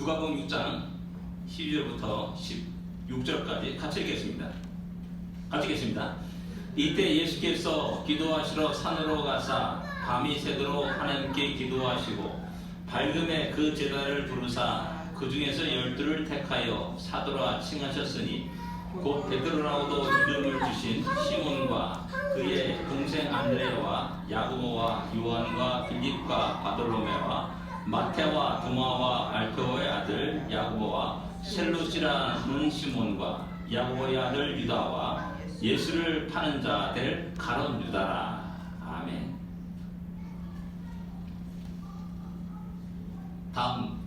누가복음 6장 12절부터 16절까지 같이 읽겠습니다. 같이 읽겠습니다. 이때 예수께서 기도하시러 산으로 가사 밤이 새도록 하나님께 기도하시고 밝음에 그 제자를 부르사 그 중에서 12를 택하여 사도라 칭하셨으니 곧 베드로라고도 이름을 주신 시몬과 그의 동생 안드레와 야고보와 요한과 빌립과 바돌로메와 마태와 도마와 알페오의 아들 야고보와 셀루시라는 시몬과 야고보의 아들 유다와 예수를 파는 자 될 가룟 유다라. 아멘. 다음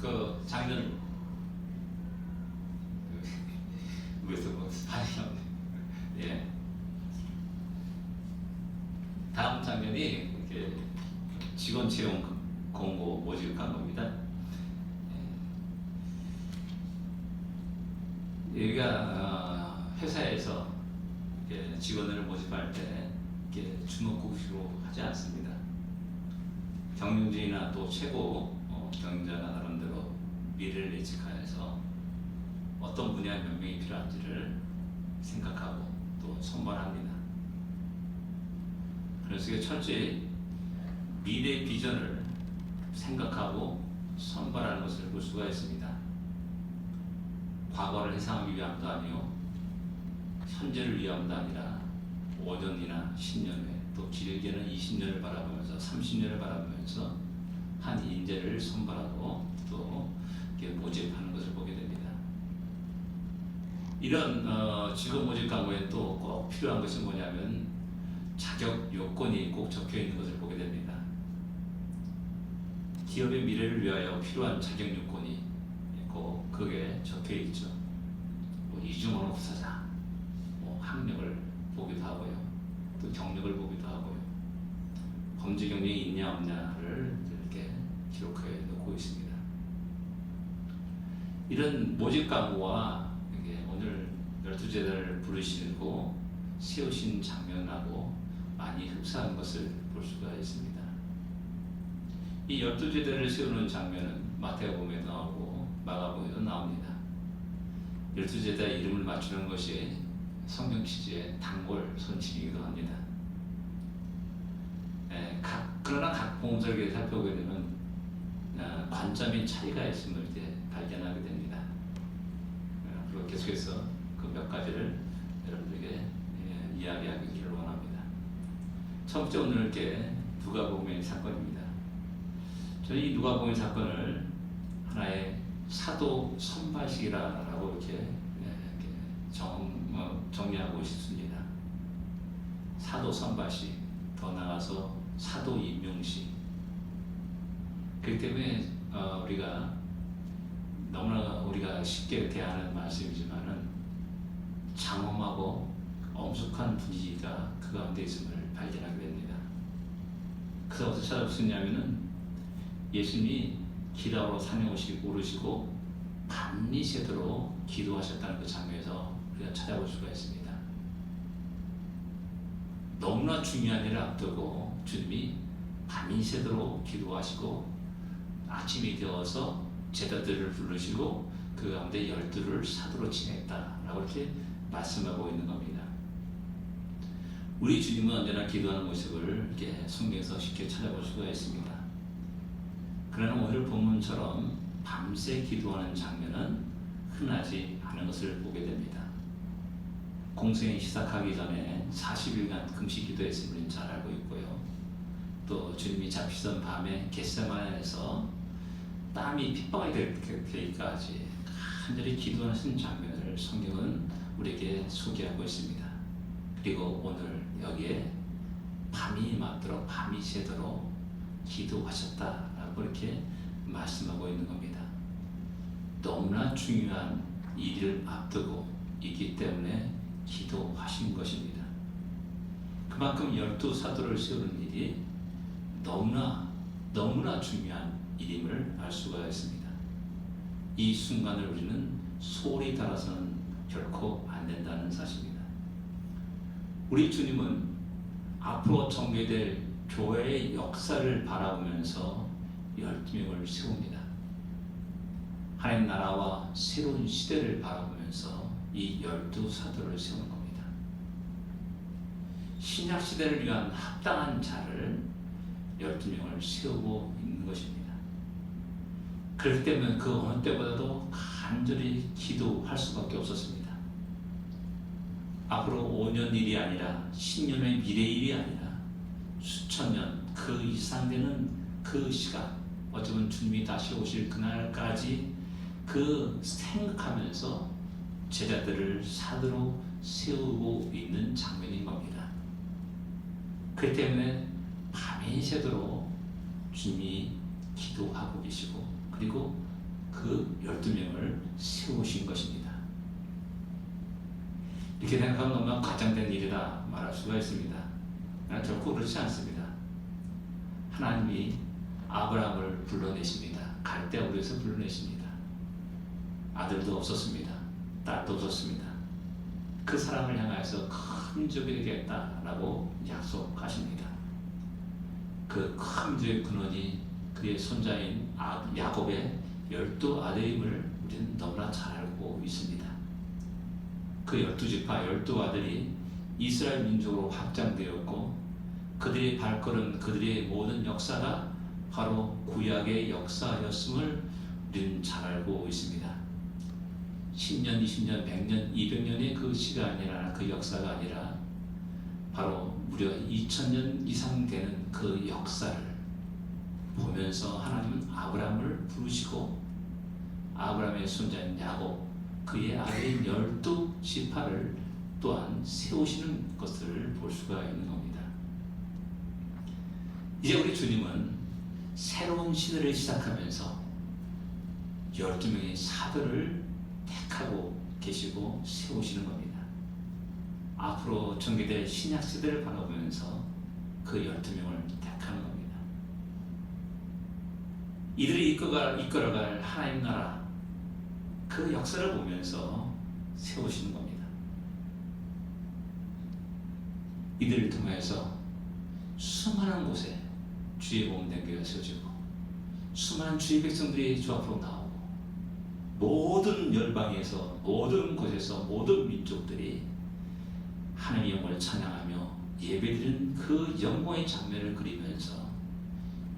그 장면 왜서 뭐 아니요. 예. 다음 장면이 이렇게 직원 채용 공고 모집한 겁니다. 여기가 회사에서 직원을 모집할 때 주먹구시로 하지 않습니다. 경영진이나 또 최고 경영자가 나름대로 미래를 예측하여서 어떤 분야의 몇 명이 필요한지를 생각하고 또 선발합니다. 그래서 철저히 미래 비전을 생각하고 선발하는 것을 볼 수가 있습니다. 과거를 회상하기 위함도 아니요, 현재를 위함도 아니라 5년이나 10년 후에 또 길게는 20년을 바라보면서 30년을 바라보면서 한 인재를 선발하고 또 모집하는 것을 보게 됩니다. 이런 직업 모집 광고에 또 꼭 필요한 것이 뭐냐면 자격 요건이 꼭 적혀 있는 것을 보게 됩니다. 기업의 미래를 위하여 필요한 자격 요건이 있고 그게 적혀 있죠. 뭐 이중언어 구사자, 뭐 학력을 보기도 하고요, 또 경력을 보기도 하고요, 범죄 경력이 있냐 없냐를 이렇게 기록해 놓고 있습니다. 이런 모집 광고와 오늘 12제자를 부르시고 세우신 장면하고 많이 흡사한 것을 볼 수가 있습니다. 이 12제자를 세우는 장면은 마태복음에도 나오고 마가복음에도 나옵니다. 12제자의 이름을 맞추는 것이 성경 취지의 단골 손짓이기도 합니다. 그러나 각 복음서를 살펴보게 되면 관점인 차이가 있음을 발견하게 됩니다. 그리고 계속해서 그 몇 가지를 여러분들에게 이야기하기를 원합니다. 첫 번째, 오늘 이렇게 누가복음의 사건입니다. 저는 이 누가복음의 사건을 하나의 사도 선발식이라고 이렇게 정리하고 싶습니다. 사도 선발식, 더 나아가서 사도 임명식. 그렇기 때문에 우리가 쉽게 대하는 말씀이지만은 장엄하고 엄숙한 분위기가 그 가운데 있음을 발견하게 됩니다. 그래서 어디서 찾아보셨냐면은 예수님이 기도하러 산에 오르시고 밤이 새도록 기도하셨다는 그 장면에서 우리가 찾아볼 수가 있습니다. 너무나 중요한 일을 앞두고 주님이 밤이 새도록 기도하시고 아침이 되어서 제자들을 부르시고 그 가운데 12를 사도로 칭했다라고 이렇게 말씀하고 있는 겁니다. 우리 주님은 언제나 기도하는 모습을 이렇게 성경에서 쉽게 찾아볼 수가 있습니다. 그러나 오늘 본문처럼 밤새 기도하는 장면은 흔하지 않은 것을 보게 됩니다. 공생이 시작하기 전에 40일간 금식 기도했음을 잘 알고 있고요. 또 주님이 잡히던 밤에 겟세마네에서 땀이 핏방울이 될 때까지 간절히 기도하신 장면을 성경은 우리에게 소개하고 있습니다. 그리고 오늘 여기에 밤이 맞도록 밤이 새도록 기도하셨다라고 이렇게 말씀하고 있는 겁니다. 너무나 중요한 일을 앞두고 있기 때문에 기도하신 것입니다. 그만큼 12사도를 세우는 일이 너무나 중요한 일임을 알 수가 있습니다. 이 순간을 우리는 소홀히 따라서는 결코 안 된다는 사실입니다. 우리 주님은 앞으로 전개될 교회의 역사를 바라보면서 12명을 세웁니다. 하나님 나라와 새로운 시대를 바라보면서 이 12사도를 세우는 겁니다. 신약 시대를 위한 합당한 자를 12명을 세우고 있는 것입니다. 그렇기 때문에 그 어느 때보다도 간절히 기도할 수밖에 없었습니다. 앞으로 5년 일이 아니라 10년의 미래 일이 아니라 수천 년 그 이상 되는 그 시간, 어쩌면 주님이 다시 오실 그날까지 그 생각하면서 제자들을 사도로 세우고 있는 장면인 겁니다. 그렇기 때문에 밤이 새도록 주님이 기도하고 계시고 그리고 그 12명을 세우신 것입니다. 이렇게 생각하면 너무 과장된 일이라 말할 수가 있습니다. 결코 그렇지 않습니다. 하나님이 아브라함을 불러내십니다. 갈대아우르에서 불러내십니다. 아들도 없었습니다. 딸도 없었습니다. 그 사람을 향하여서 큰 민족이 되겠다라고 약속하십니다. 그 큰 민족의 근원이 그의 손자인 야곱의 12아들임을 우리는 너무나 잘 알고 있습니다. 그 12지파 12아들이 이스라엘 민족으로 확장되었고 그들의 발걸음, 그들의 모든 역사가 바로 구약의 역사였음을 우리는 잘 알고 있습니다. 10년, 20년, 100년, 200년의 그 시간이나 그 역사가 아니라 바로 무려 2000년 이상 되는 그 역사를 보면서 하나님은 아브라함을 부르시고 아브라함의 손자인 야곱, 그의 아들인 12지파를 또한 세우시는 것을 볼 수가 있는 겁니다. 이제 우리 주님은 새로운 시대를 시작하면서 12명의 사도를 택하고 계시고 세우시는 겁니다. 앞으로 전개될 신약 시대를 바라보면서 그 12명을 택하는 겁니다. 이들이 이끌어갈 하나님 나라 그 역사를 보면서 세우시는 겁니다. 이들을 통해서 수많은 곳에 주의 몸된 교회가 세워지고 수많은 주의 백성들이 주 앞으로 나오고 모든 열방에서 모든 곳에서 모든 민족들이 하나님의 영광을 찬양하며 예배드리는 그 영광의 장면을 그리면서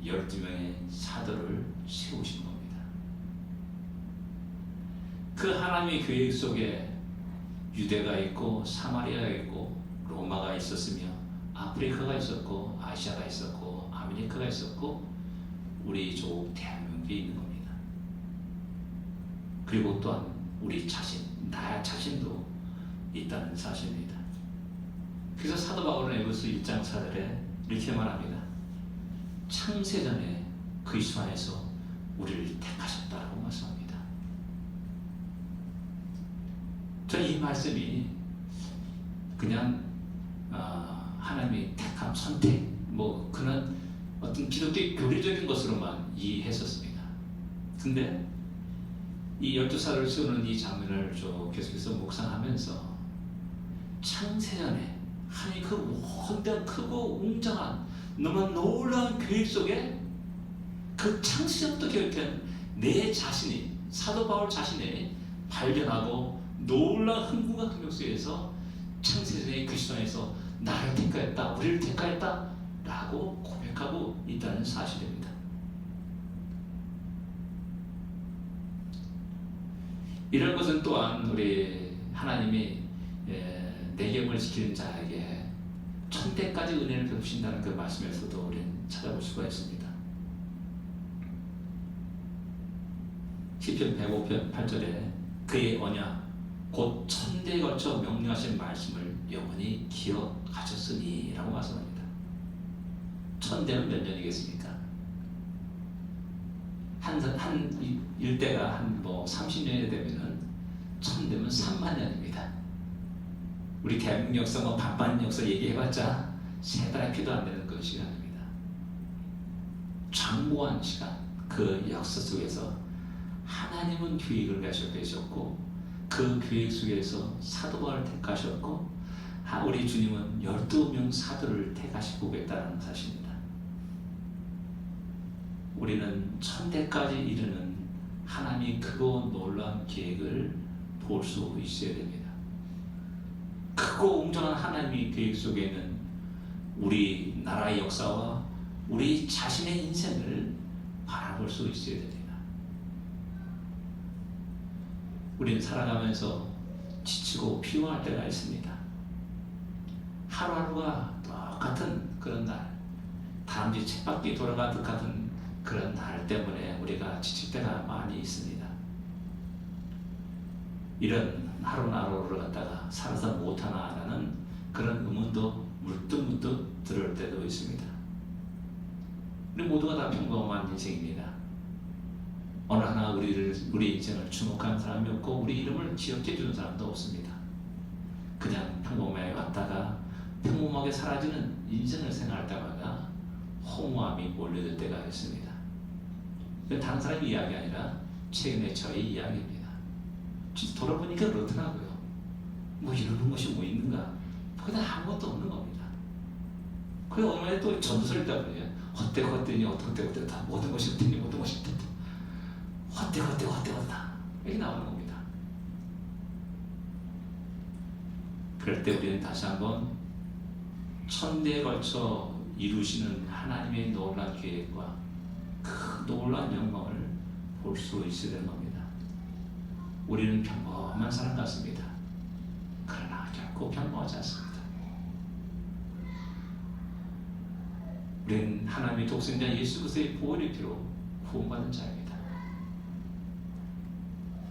12명의 사도를 세우신 겁니다. 그 하나님의 계획 속에 유대가 있고 사마리아가 있고 로마가 있었으며 아프리카가 있었고 아시아가 있었고 아메리카가 있었고 우리 조 대한민국이 있는 겁니다. 그리고 또한 우리 자신, 나 자신도 있다는 사실입니다. 그래서 사도 바울은 에베소 1장 4절에 이렇게 말합니다. 창세전에 그리스도 안에서 우리를 택하셨다라고 말씀합니다. 저는 이 말씀이 그냥 하나님의 택함, 선택, 그런 어떤 기독교의 교리적인 것으로만 이해했었습니다. 근데 이 12사도를 세우는 이 장면을 계속해서 묵상하면서 창세전에 하나님 그 원대한 크고 웅장한 너무 놀라운 계획 속에 그 창세전부터 계획된 내 자신이 사도 바울 자신이 발견하고 놀라운 흥분과 감격 속에서 창세전의 그리스도 안에서 나를 택하였다, 우리를 택하였다 라고 고백하고 있다는 사실입니다. 이런 것은 또한 우리 하나님이 내 계명을 지키는 자에게 천대까지 은혜를 베푸신다는 그 말씀에서도 우리는 찾아볼 수가 있습니다. 시편 105편 8절에 그의 언약 곧 천대에 걸쳐 명령하신 말씀을 영원히 기억하셨으니 라고 말씀합니다. 천대는 몇 년이겠습니까? 한 일대가 한 30년이 되면은 천대면 3만 년입니다. 우리 대한민국 역사 반반 역사 얘기해봤자 세 달의 피도 안 되는 그 시간입니다. 장고한 시간, 그 역사 속에서 하나님은 계획을 가셨고 그 계획 속에서 사도 바울을 택하셨고 우리 주님은 12명 사도를 택하시고 계시다는 사실입니다. 우리는 천대까지 이르는 하나님의 크고 놀라운 계획을 볼 수 있어야 됩니다. 크고 웅장한 하나님의 계획 속에는 우리 나라의 역사와 우리 자신의 인생을 바라볼 수 있어야 됩니다. 우리는 살아가면서 지치고 피곤할 때가 있습니다. 하루하루가 똑같은 그런 날, 다람쥐 쳇바퀴 돌아가듯 같은 그런 날 때문에 우리가 지칠 때가 많이 있습니다. 이런 하루하루를 갖다가 살아서 못하나라는 그런 의문도 문득문득 들을 때도 있습니다. 우리 모두가 다 평범한 인생입니다. 어느 하나 우리 인생을 주목하는 사람이 없고 우리 이름을 기억해 주는 사람도 없습니다. 그냥 평범하게 왔다가 평범하게 사라지는 인생을 생각할 때마다 허무함이 몰려들 때가 있습니다. 다른 사람의 이야기 아니라 최근에 저의 이야기입니다. 진짜 돌아보니까 그렇더라고요. 뭐 이러는 것이 뭐 있는가? 그냥 아무것도 없는 겁니다. 그리고 얼마나 또 전도서를 읽다 보니 헛되니 어떻게 다 모든 것이 헛되니 모든 것이 헛되다 이렇게 나오는 겁니다. 그럴 때 우리는 다시 한번 천대에 걸쳐 이루시는 하나님의 놀라운 계획과 그 놀라운 영광을 볼 수 있어야 되는 겁니다. 우리는 평범한 사람 같습니다. 그러나 결코 평범하지 않습니다. 우리는 하나님의 독생자 예수 그리스도의 보혈의 피로 구원받은 자입니다.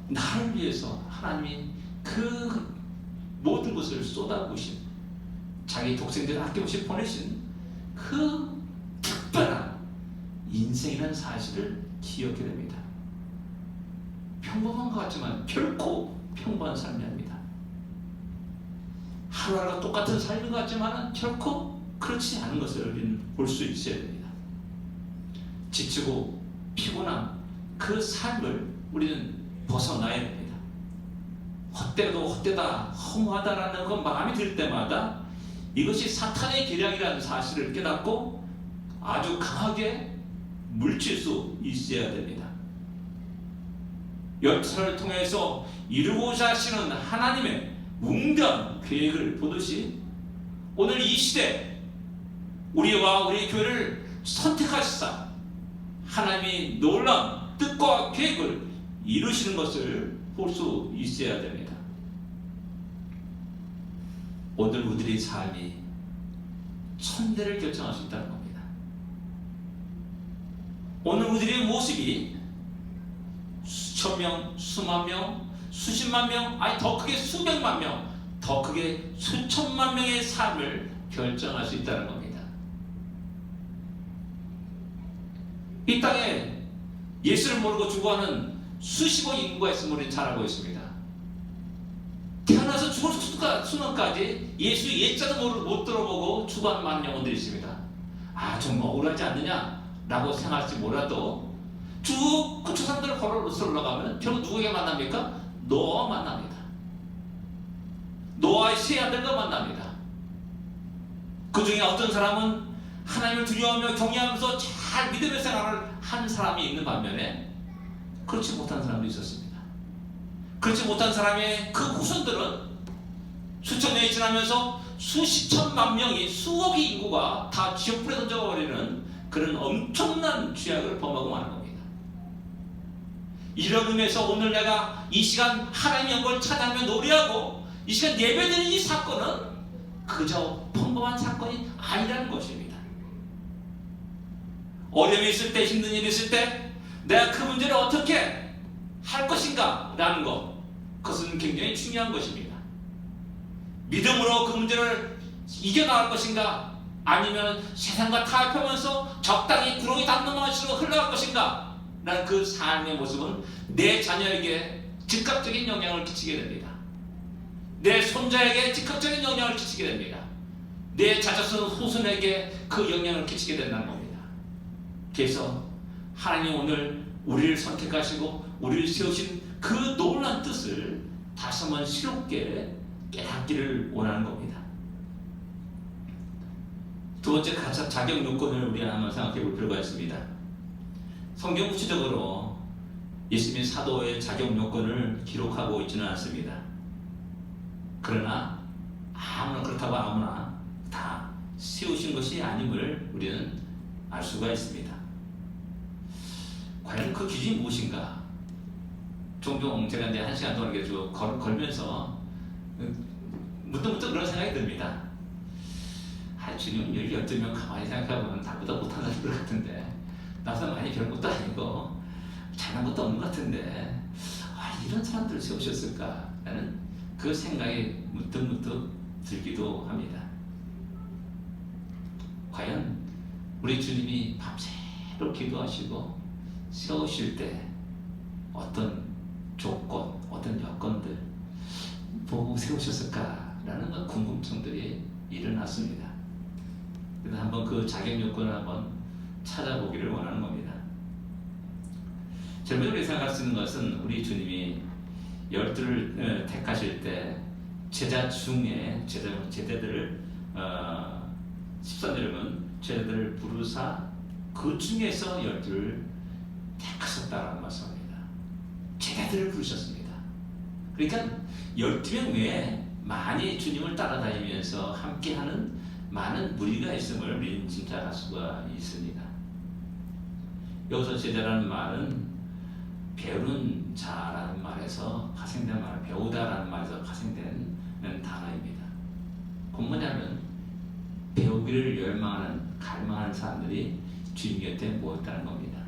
나를 위해서 하나님이 그 모든 것을 쏟아부으신 자기 독생자를 아낌없이 보내신 그 특별한 인생이라는 사실을 기억해야 됩니다. 평범한 것 같지만 결코 평범한 삶이 아닙니다. 하루하루가 똑같은 삶인 것 같지만 결코 그렇지 않은 것을 우리는 볼 수 있어야 됩니다. 지치고 피곤한 그 삶을 우리는 벗어나야 됩니다. 헛되다, 허무하다라는 그 마음이 들 때마다 이것이 사탄의 계략이라는 사실을 깨닫고 아주 강하게 물칠 수 있어야 됩니다. 역사를 통해서 이루고자 하시는 하나님의 웅변 계획을 보듯이 오늘 이 시대 우리와 우리 교회를 선택하시사 하나님이 놀라운 뜻과 계획을 이루시는 것을 볼 수 있어야 됩니다. 오늘 우리의 삶이 천대를 결정할 수 있다는 겁니다. 오늘 우리의 모습이 수천 명, 수만 명, 수십만 명, 아니 더 크게 수백만 명, 더 크게 수천만 명의 삶을 결정할 수 있다는 겁니다. 이 땅에 예수를 모르고 죽어가는 수십억 인구가 있음을 우리는 잘 알고 있습니다. 태어나서 죽을 수능까지 예수 예자도 못 들어보고 죽어가는 많은 영혼들이 있습니다. 좀 억울하지 않느냐라고 생각할지 몰라도 쭉 그 초상들을 걸어서 올라가면 결국 누구에게 만납니까? 노아와 만납니다. 노아의 세 아들과 만납니다. 그 중에 어떤 사람은 하나님을 두려워하며 경외하면서 잘 믿음의 생활을 한 사람이 있는 반면에 그렇지 못한 사람도 있었습니다. 그렇지 못한 사람의 그 후손들은 수천 년이 지나면서 수십천만 명이 수억의 인구가 다 지옥불에 던져버리는 그런 엄청난 죄악을 범하고 마는 겁니다. 이런 의미에서 오늘 내가 이 시간 하나님의 영광을 찬양하며 노래하고 이 시간 예배드리는 이 사건은 그저 평범한 사건이 아니라는 것입니다. 어려움이 있을 때, 힘든 일이 있을 때 내가 그 문제를 어떻게 할 것인가 라는 것, 그것은 굉장히 중요한 것입니다. 믿음으로 그 문제를 이겨나갈 것인가, 아니면 세상과 타협하면서 적당히 구렁이 닿는 방식으로 흘러갈 것인가 라는 그 삶의 모습은 내 자녀에게 즉각적인 영향을 끼치게 됩니다. 내 손자에게 즉각적인 영향을 끼치게 됩니다. 내 자녀손 후손에게 그 영향을 끼치게 된다는 겁니다. 그래서 하나님 오늘 우리를 선택하시고 우리를 세우신 그 놀라운 뜻을 다시 한번 새롭게 깨닫기를 원하는 겁니다. 두 번째 자격 요건을 우리 한번 생각해 볼 필요가 있습니다. 성경 구체적으로 예수님의 사도의 자격 요건을 기록하고 있지는 않습니다. 그러나 아무나 그렇다고 아무나 다 세우신 것이 아님을 우리는 알 수가 있습니다. 과연 그 기준이 무엇인가? 종종 제가 이제 1시간 동안 이렇게 쭉 걸면서 문득문득 그런 생각이 듭니다. 주님 12명 가만히 생각해보면 나보다 못하는 것 같은데, 나보다 많이 배운 것도 아니고 잘한 것도 없는 것 같은데 이런 사람들을 세우셨을까? 라는 그 생각이 문득문득 들기도 합니다. 과연 우리 주님이 밤새도록 기도하시고 세우실 때 어떤 조건, 어떤 여건들 보고 세우셨을까라는 궁금증들이 일어났습니다. 그래서 한번 그 자격 요건을 한번 찾아보기를 원하는 겁니다. 제일 먼저 우리가 생각할 수 있는 것은 우리 주님이 12를 택하실 때 제자 중에 제자들을 13절에는 제자들을 부르사 그 중에서 12를 택하셨다라는 말씀입니다. 제자들을 부르셨습니다. 그러니까 12명 외에 많이 주님을 따라다니면서 함께하는 많은 무리가 있음을 우리는 짐작할 수가 있습니다. 여기서 제자라는 말은 배우는 자라는 말에서 파생된 말, 배우다라는 말에서 파생된 단어입니다. 그 뭐냐면 배우기를 열망하는, 갈망하는 사람들이 주님 곁에 모였다는 겁니다.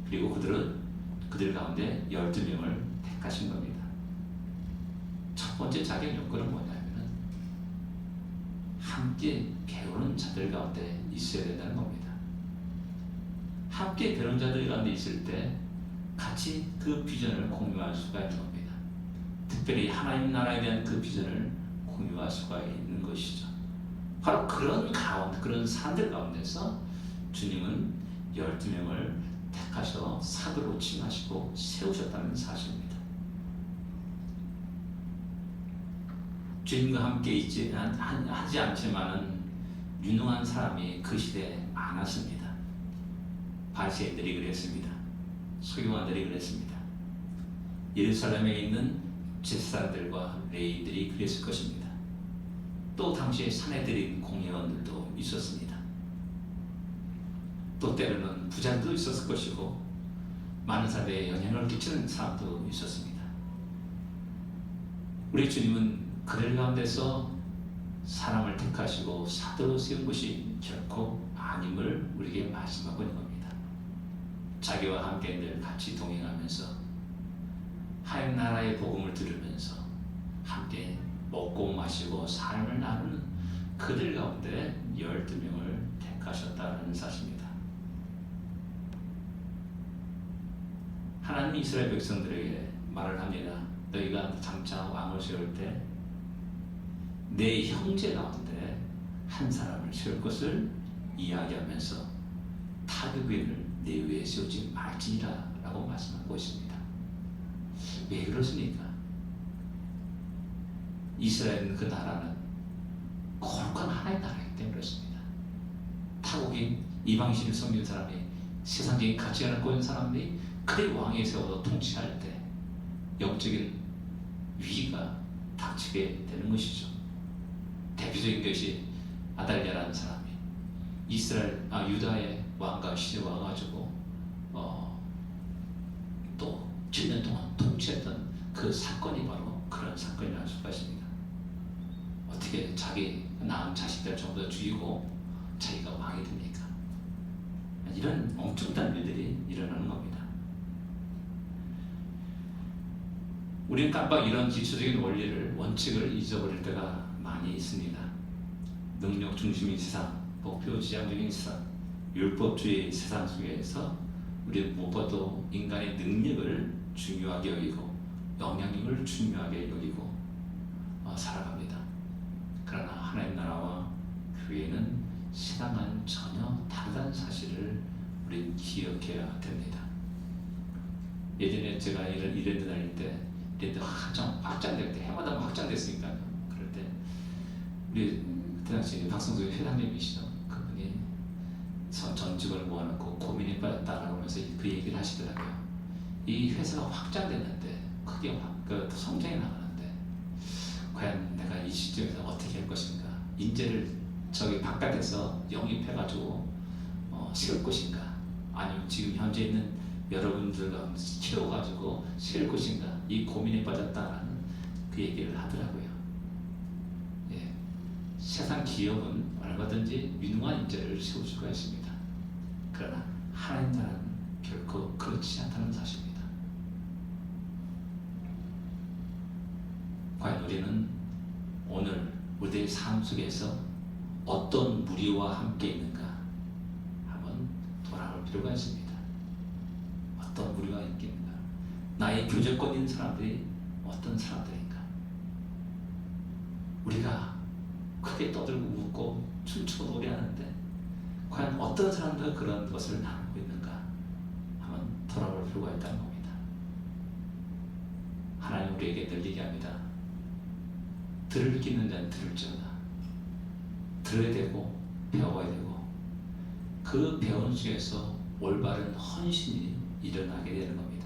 그리고 그들 가운데 12명을 택하신 겁니다. 첫 번째 자격 요건은 뭐냐면 함께 배우는 자들 가운데 있어야 된다는 겁니다. 함께 배우는 자들 가운데 있을 때 같이 그 비전을 공유할 수가 있는 겁니다. 특별히 하나님 나라에 대한 그 비전을 공유할 수가 있는 것이죠. 바로 그런 가운데, 그런 사람들 가운데서 주님은 12명을 택하셔 사도로 칭하시고 세우셨다는 사실입니다. 주님과 함께 하지 않지만은 유능한 사람이 그 시대에 많았습니다. 바리새인들이 그랬습니다. 서기관들이 그랬습니다. 예루살렘에 있는 제사장들과 레위인들이 그랬을 것입니다. 또 당시에 사내들인 공회원들도 있었습니다. 또 때로는 부자들도 있었을 것이고 많은 사람에게 영향을 끼치는 사람도 있었습니다. 우리 주님은 그들 가운데서 사람을 택하시고 사도로 세운 것이 결코 아님을 우리에게 말씀하고 있는 겁니다. 자기와 함께 늘 같이 동행하면서 하나님 나라의 복음을 들으면서 함께 먹고 마시고 삶을 나누는 그들 가운데 12명을 택하셨다는 사실입니다. 하나님 이스라엘 백성들에게 말을 합니다. 너희가 장차 왕을 세울 때 내 형제 가운데 한 사람을 세울 것을 이야기하면서 타국인을 내 위에 세우지 말지니라 라고 말씀하고 있습니다. 왜 그렇습니까? 이스라엘 그 나라는 거룩한 하나의 나라이기 때문에 그렇습니다. 타국인 이방신을 섬기는 사람이 세상적인 가치관을 꼬인 사람들이 그의 왕에 세워서 통치할 때 영적인 위기가 닥치게 되는 것이죠. 대표적인 것이 아달랴라는 사람이 유다의 왕과 시대에 와가지고 또 7년 동안 통치했던 그 사건이 바로 그런 사건이라는 수가 있습니다. 어떻게 자기 낳은 자식들 전부 다 죽이고 자기가 왕이 됩니까? 이런 엄청난 일들이 일어나는 겁니다. 우리는 깜빡 이런 기초적인 원칙을 잊어버릴 때가 많이 있습니다. 능력 중심인 세상, 목표 지향적인 세상, 율법주의 세상 속에서 우리는 무엇보다도 인간의 능력을 중요하게 여기고 영향력을 중요하게 여기고 살아갑니다. 그러나 하나님 나라와 교회는 세상과는 전혀 다르다는 사실을 우리는 기억해야 됩니다. 예전에 제가 이랜드 다닐 때 이랜드 확장될 때 해마다 확장됐으니까요. 그럴 때 우리 그때 당시 박성수 회장님이시죠. 그분이 전 직원을 모아놓고 고민에 빠졌다라고 하면서 그 얘기를 하시더라고요. 이 회사가 확장되는데 크게 또 성장해 나가는데 과연 내가 이 시점에서 어떻게 할 것인가, 인재를 저기 바깥에서 영입해가지고 세울 것인가, 아니면 지금 현재 있는 여러분들과 채워가지고 세울 것인가, 이 고민에 빠졌다라는 그 얘기를 하더라고요. 예. 세상 기업은 얼마든지 유능한 인재를 세울 수가 있습니다. 그러나 하나님 나라는 결코 그렇지 않다는 사실입니다. 과연 우리는 오늘 우리의 삶 속에서 어떤 무리와 함께 있는가 한번 돌아볼 필요가 있습니다. 어떤 무리가 있겠는가? 나의 교제권 있는 사람들이 어떤 사람들인가? 우리가 크게 떠들고 웃고 춤추고 노래하는데 과연 어떤 사람들과 그런 것을 나누고 있는가 한번 돌아볼 필요가 있다는 겁니다. 하나님 우리에게 늘 얘기합니다. 들을 기 있는 자는 들을지어다. 들어야 되고 배워야 되고 그 배운 속에서 올바른 헌신이 일어나게 되는 겁니다.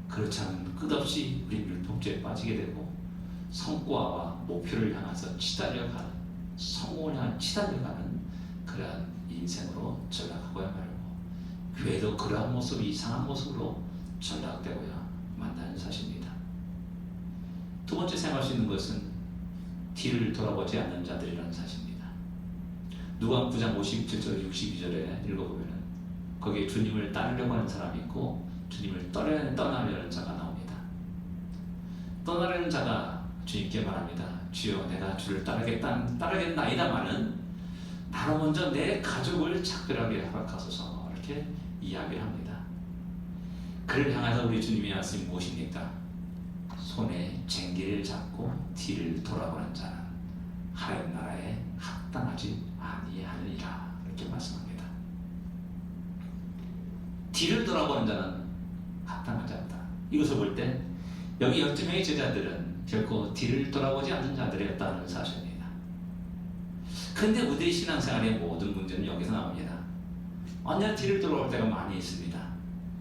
그렇지 않으면 끝없이 우리 율법주의에 빠지게 되고 성과와 목표를 향해서 치달려가는, 성공을 향해 치달려가는 그러한 인생으로 전락하고야 말고 교회도 그러한 모습이 이상한 모습으로 전락되고야 만나는 사실입니다. 두 번째 생각할 수 있는 것은 뒤를 돌아보지 않는 자들이라는 사실입니다. 누가복음 9장 57절 62절에 읽어보면 거기에 주님을 따르려고 하는 사람이 있고 주님을 떠나려는 자가 나옵니다. 떠나려는 자가 주님께 말합니다. 주여 내가 주를 따르겠나이다마는 나로 먼저 내 가족을 작별하게 허락하소서, 이렇게 이야기를 합니다. 그를 향해서 우리 주님의 말씀이 무엇입니까? 손에 쟁기를 잡고 뒤를 돌아보는 자는 하나님 나라에 합당하지 아니하느니라, 이렇게 말씀합니다. 뒤를 돌아보는 자는 합당하지 않다. 이것을 볼 때 여기 12명의 제자들은 결코 뒤를 돌아보지 않는 자들이었다는 사실입니다. 그런데 우리의 신앙생활의 모든 문제는 여기서 나옵니다. 언제나 뒤를 돌아볼 때가 많이 있습니다.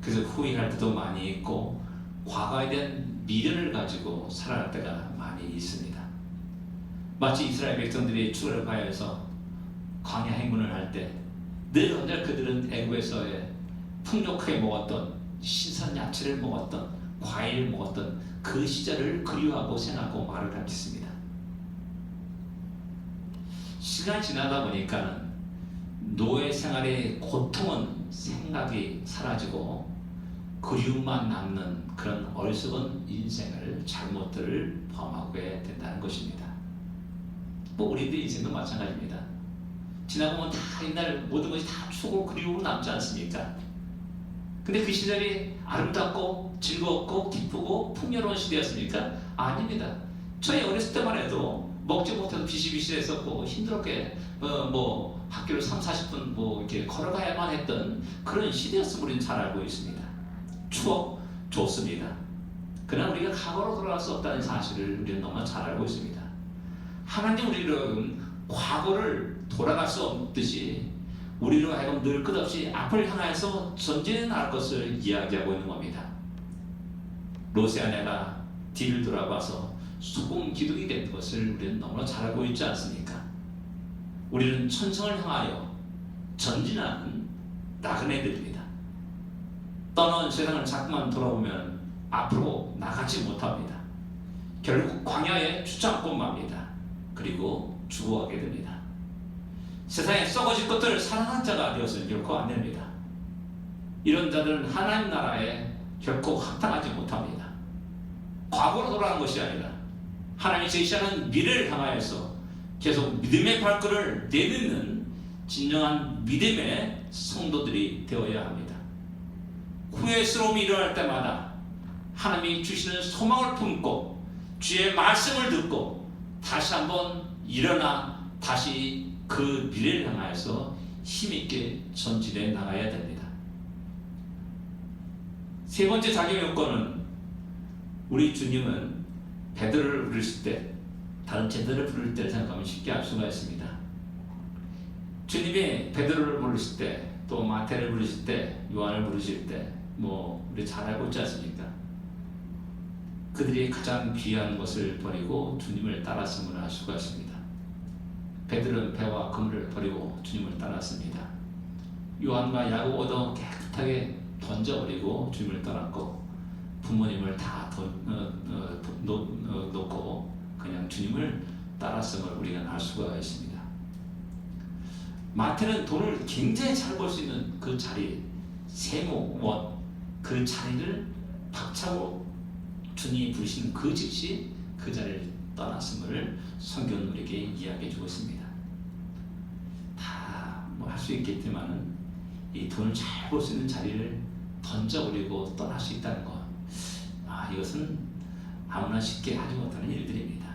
그래서 후회할 때도 많이 있고 과거에 대한 미련을 가지고 살아갈 때가 많이 있습니다. 마치 이스라엘 백성들이 출애굽하여서 광야 행군을 할 때 늘 언제나 그들은 애굽에서의 풍족하게 먹었던 신선 야채를 먹었던 과일을 먹었던 그 시절을 그리워하고 생각하고 말을 감짓습니다. 시간이 지나다 보니까는 노예 생활의 고통은 생각이 사라지고 그리움만 남는 그런 어리석은 인생을 잘못들을 범하게 된다는 것입니다. 우리들 인생도 마찬가지입니다. 지나보면 다 옛날 모든 것이 다 추고 그리움으로 남지 않습니까? 근데 그 시절이 아름답고 즐겁고 기쁘고 풍요로운 시대였습니까? 아닙니다. 저희 어렸을 때만 해도 먹지 못해도 비실비실했었고 힘들게 학교를 30-40분 이렇게 걸어가야만 했던 그런 시대였음을 우리는 잘 알고 있습니다. 추억 좋습니다. 그러나 우리가 과거로 돌아갈 수 없다는 사실을 우리는 너무 잘 알고 있습니다. 하나님 우리를 과거를 돌아갈 수 없듯이 우리로 하여금 늘 끝없이 앞을 향해서 전진해 나갈 것을 이야기하고 있는 겁니다. 롯의 아내가 뒤를 돌아봐서 소금 기둥이 된 것을 우리는 너무나 잘 알고 있지 않습니까? 우리는 천성을 향하여 전진하는 나그네들입니다. 떠난 세상을 자꾸만 돌아보면 앞으로 나가지 못합니다. 결국 광야에 주저앉고 맙니다. 그리고 죽어가게 됩니다. 세상에 썩어질 것들을 사랑하는 자가 되어서는 결코 안 됩니다. 이런 자들은 하나님 나라에 결코 합당하지 못합니다. 과거로 돌아가는 것이 아니라 하나님이 제시하는 미래를 향하여서 계속 믿음의 발걸음을 내딛는 진정한 믿음의 성도들이 되어야 합니다. 후회스러움이 일어날 때마다 하나님이 주시는 소망을 품고 주의 말씀을 듣고 다시 한번 일어나 다시 그 미래를 향하여서 힘있게 전진해 나가야 됩니다. 세 번째 자격 요건은 우리 주님은 베드로를 부르실 때 다른 제자를 부를 때를 생각하면 쉽게 알 수가 있습니다. 주님이 베드로를 부르실 때 또 마태를 부르실 때, 요한을 부르실 때, 우리 잘 알고 있지 않습니까? 그들이 가장 귀한 것을 버리고 주님을 따랐음을 알 수가 있습니다. 베드로는 배와 그물을 버리고 주님을 따랐습니다. 요한과 야고보도 깨끗하게 던져버리고 주님을 떠났고, 부모님을 다 놓고 그냥 주님을 따랐음을 우리가 알 수가 있습니다. 마태는 돈을 굉장히 잘 벌 수 있는 그 자리, 세모, 그 자리를 박차고 주님이 부르신 그 즉시 그 자리를 떠났음을 성경은 우리에게 이야기해 주고 있습니다. 다 할 수 있겠지만은 이 돈을 잘 벌 수 있는 자리를 던져버리고 떠날 수 있다는 것, 이것은 아무나 쉽게 하지 못하는 일들입니다.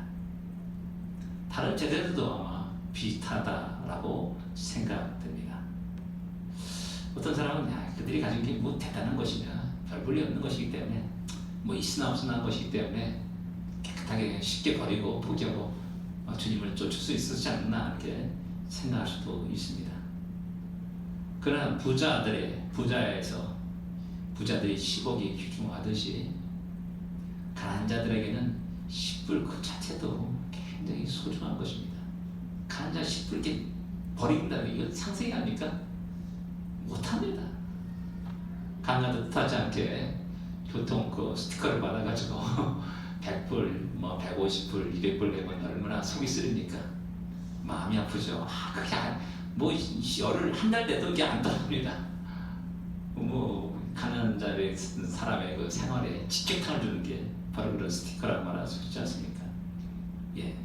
다른 제자들도 아마 비슷하다라고 생각됩니다. 어떤 사람은 그들이 가진 게 대단한 것이냐, 별 볼일 없는 것이기 때문에, 있으나 없으나 한 것이기 때문에 깨끗하게 쉽게 버리고 포기하고 주님을 쫓을 수 있었지 않나 이렇게 생각할 수도 있습니다. 그러나 부자들이 10억이 귀중하듯이 가난한 자들에게는 10불 그 자체도 굉장히 소중한 것입니다. 가난한 자 10불 이렇게 버린다는 게 이거 상상이 갑니까? 못합니다. 강가도 뜻하지 않게 교통 스티커를 받아가지고 100불, 150불, 200불 내면 얼마나 속이 쓰립니까? 마음이 아프죠. 그냥 열을 한 달 내도 이게 안 떨어집니다. 가난한 자의 사람의 그 생활에 직격탄을 주는 게 바로 그런 스티커라고 말할 수 있지 않습니까? 예.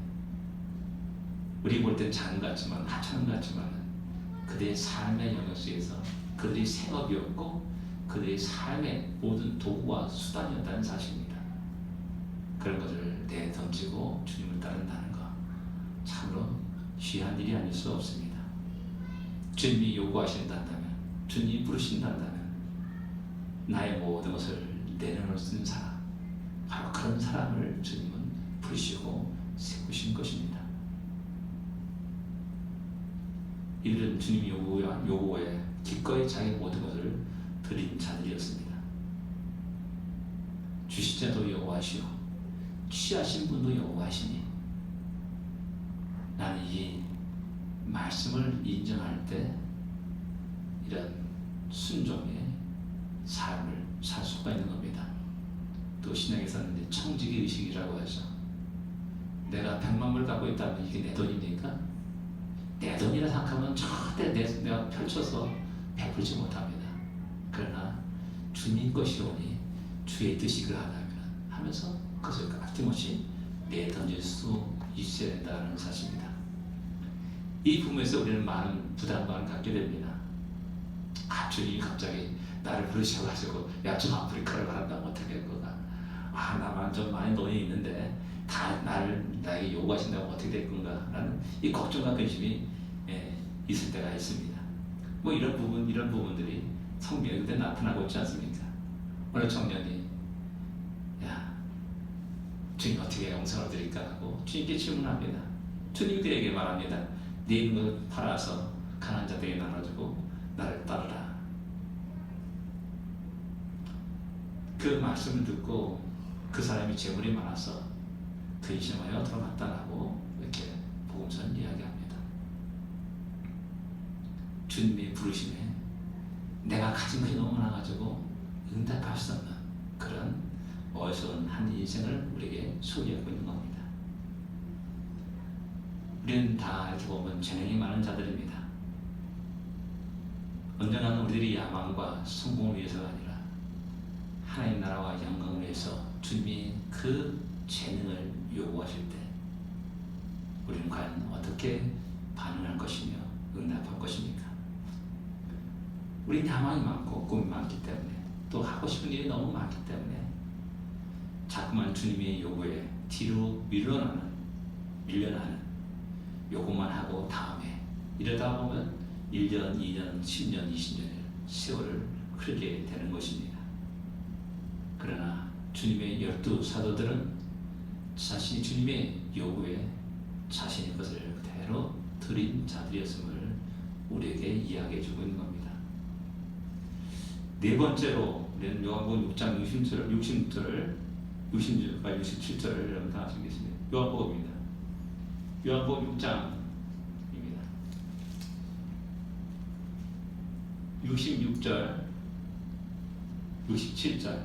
우리 볼 땐 작은 것 같지만, 하찮은 것 같지만, 그들의 삶의 영역 속에서 그들의 생업이었고, 그들의 삶의 모든 도구와 수단이었다는 사실입니다. 그런 것을 내던지고 주님을 따른다는 것, 참으로 귀한 일이 아닐 수 없습니다. 주님이 요구하신다면, 주님이 부르신다면 나의 모든 것을 내려놓을 수 있는 사람, 바로 그런 사람을 주님은 부르시고 세우신 것입니다. 이들은 주님이 요구에 기꺼이 자기 모든 것을 드린 자들이었습니다. 주신 자도 여호와시오, 취하신 분도 여호와시니, 나는 이 말씀을 인정할 때 이런 순종의 삶을 살 수가 있는 겁니다. 또 신약에서는 청지기 의식이라고 하죠. 내가 100만 불 갖고 있다면 이게 내 돈입니까? 내 돈이라 생각하면 절대 내가 펼쳐서 베풀지 못합니다. 그러나 주님 것이오니 주의 뜻이 그하다면 하면서 그것을 아낌없이 내던질 수 있어야 된다는 사실입니다. 이 부분에서 우리는 많은 부담감을 갖게 됩니다. 주님이 갑자기 나를 부르셔가지고 좀 아프리카를 가란다면 어떻게 할 거가? 나만 좀 많이 돈이 있는데 다 나에게 요구하신다면 어떻게 될 건가? 라는 이 걱정과 근심이 있을 때가 있습니다. 이런 부분들이 성경에 그때 나타나고 있지 않습니까? 어느 청년이 주님 어떻게 영생을 드릴까 하고 주님께 질문합니다. 주님이 그에게 말합니다. 네 있는 걸 팔아서 가난한 자들에게 나눠주고 나를 따르라. 그 말씀을 듣고 그 사람이 재물이 많아서 근심하여 들어갔다라고 이렇게 복음서는 이야기합니다. 주님이 부르심에 내가 가진 것이 너무 많아가지고 응답할 수 없는 그런 어리석은 한 인생을 우리에게 소개하고 있는 겁니다. 우리는 다 이렇게 보면 재능이 많은 자들입니다. 언젠가는 우리들이 야망과 성공을 위해서가 아니라 하나님 나라와 영광을 위해서 주님이 그 재능을 요구하실 때 우리는 과연 어떻게 반응할 것이며 응답할 것입니까? 우리는 야망이 많고 꿈이 많기 때문에 또 하고 싶은 일이 너무 많기 때문에 자꾸만 주님의 요구에 뒤로 밀려나는 요구만 하고 다음에 이러다 보면 1년, 2년, 10년, 20년의 세월을 흐르게 되는 것입니다. 그러나 주님의 12 사도들은 자신이 주님의 요구에 자신의 것을 그대로 드린 자들이었음을 우리에게 이야기해 주고 있는 겁니다. 네 번째로 우리는 요한복음 6장 66절을 67절을 여러분 다 아시겠습니다. 요한복음입니다. 요한복음 6장입니다. 66절, 67절,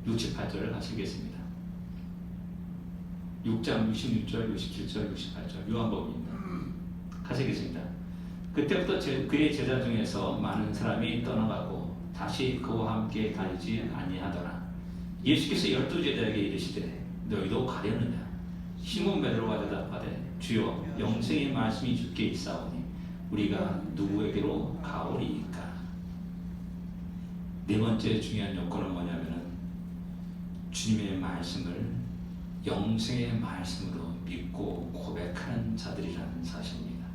68절을 하시겠습니다. 6장 66절, 67절, 68절 요한복음입니다. 하시겠습니다. 그때부터 그의 제자 중에서 많은 사람이 떠나가고 다시 그와 함께 다니지 아니하더라. 예수께서 12제자에게 이르시되 너희도 가려느냐? 시몬 베드로가 대답하되 주여 영생의 말씀이 주께 있사오니 우리가 누구에게로 가오리이까? 네 번째 중요한 요건은 뭐냐면은 주님의 말씀을 영생의 말씀으로 믿고 고백하는 자들이라는 사실입니다.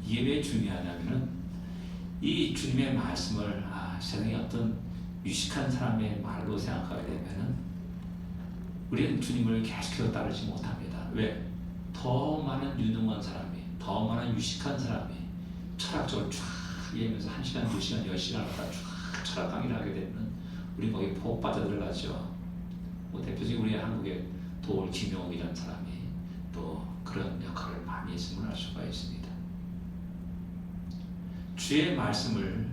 이게 왜 중요하냐면은 이 주님의 말씀을 세상에 어떤 유식한 사람의 말로 생각하게 되면은 우리는 주님을 계속해서 따르지 못합니다. 왜? 더 많은 유능한 사람이, 더 많은 유식한 사람이 철학적으로 쫙 얘기하면서 1시간, 2시간, 10시간 갖다 쫙 철학 강의를 하게 되면 우리 거기에 폭 빠져들어가죠. 뭐 대표적인 우리 한국의 도올 김용옥이라는 사람이 또 그런 역할을 많이 했음을 알 수가 있습니다. 주의 말씀을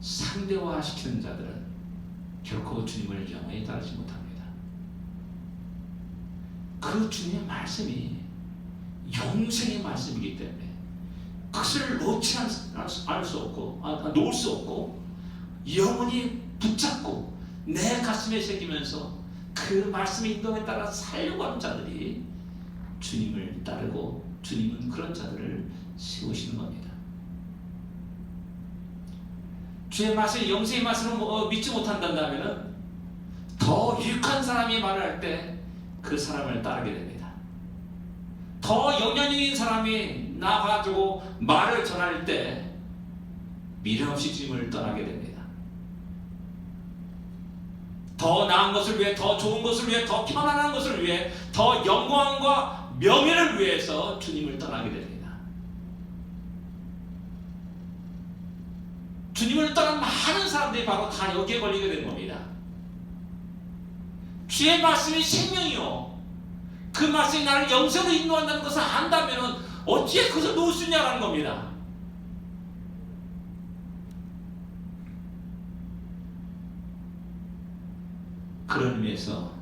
상대화시키는 자들은 결코 주님을 영원히 따르지 못합니다. 그 주님의 말씀이 영생의 말씀이기 때문에 그것을 놓지 않을 수 없고 놓을 수 없고 영원히 붙잡고 내 가슴에 새기면서 그 말씀의 인도에 따라 살려고 하는 자들이 주님을 따르고 주님은 그런 자들을 세우시는 겁니다. 주의 말씀, 영생의 말씀을 믿지 못한다면 더 유익한 사람이 말을 할 때 그 사람을 따르게 됩니다. 더 영향력 있는 사람이 나가지고 말을 전할 때 미련 없이 주님을 떠나게 됩니다. 더 나은 것을 위해, 더 좋은 것을 위해, 더 편안한 것을 위해, 더 영광과 명예를 위해서 주님을 떠나게 됩니다. 주님을 떠난 많은 사람들이 바로 다 여기에 걸리게 된 겁니다. 주의 말씀이 생명이요. 그 말씀이 나를 영생으로 인도한다는 것을 안다면 어떻게 그것을 놓을 수 있냐라는 겁니다. 그런 의미에서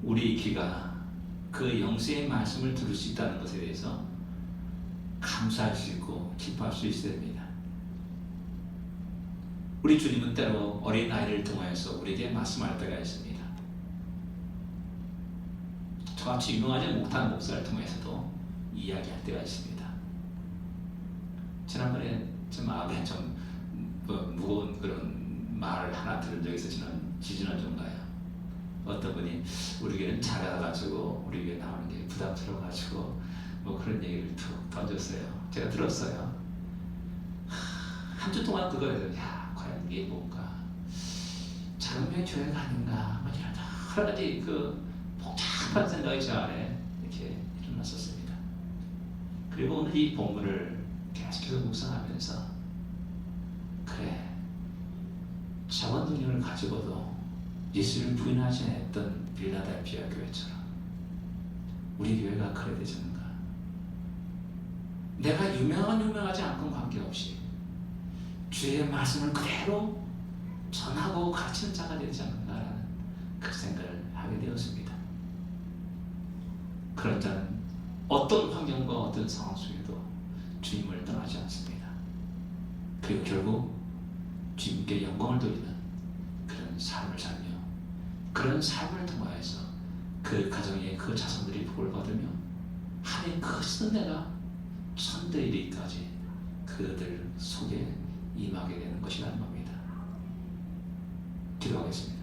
우리 귀가 그 영생의 말씀을 들을 수 있다는 것에 대해서 감사할 수 있고 기뻐할 수 있어야 됩니다. 우리 주님은 때로 어린아이를 통하여서 우리에게 말씀할 때가 있습니다. 저같이 유명하지 못한 목사를 통해서도 이야기할 때가 있습니다. 지난번에 좀 마음에 좀 무거운 그런 말을 하나 들은 적이 있어요. 지지난주인가요? 어떤 분이 우리 교회는 작아가지고 우리 교회 나오는 게 부담스러워가지고 뭐 그런 얘기를 툭 던졌어요. 제가 들었어요. 한 주 동안 그거를 과연 이게 뭔가 작은 교회 교회가 아닌가 뭐 이런 여러 가지 그 복잡한 생각이 제 안에 이렇게 일어났었습니다. 그리고 오늘 이 본문을 계속해서 묵상하면서 그래 자원 능력을 가지고도 예수를 부인하지 않았던 빌라델피아 교회처럼 우리 교회가 그래야 되지 않는가? 내가 유명하지 않건 관계없이 주의 말씀을 그대로 전하고 가르치는 자가 되지 않는가라는 그 생각을 하게 되었습니다. 그런 자는 어떤 환경과 어떤 상황 속에도 주님을 떠나지 않습니다. 그리고 결국 주님께 영광을 돌리는 그런 삶을 살며 그런 삶을 통하여서 그 가정의 그 자손들이 복을 받으며 하나님 그 은혜가 천대 이르기까지 그들 속에 임하게 되는 것이라는 겁니다. 기도하겠습니다.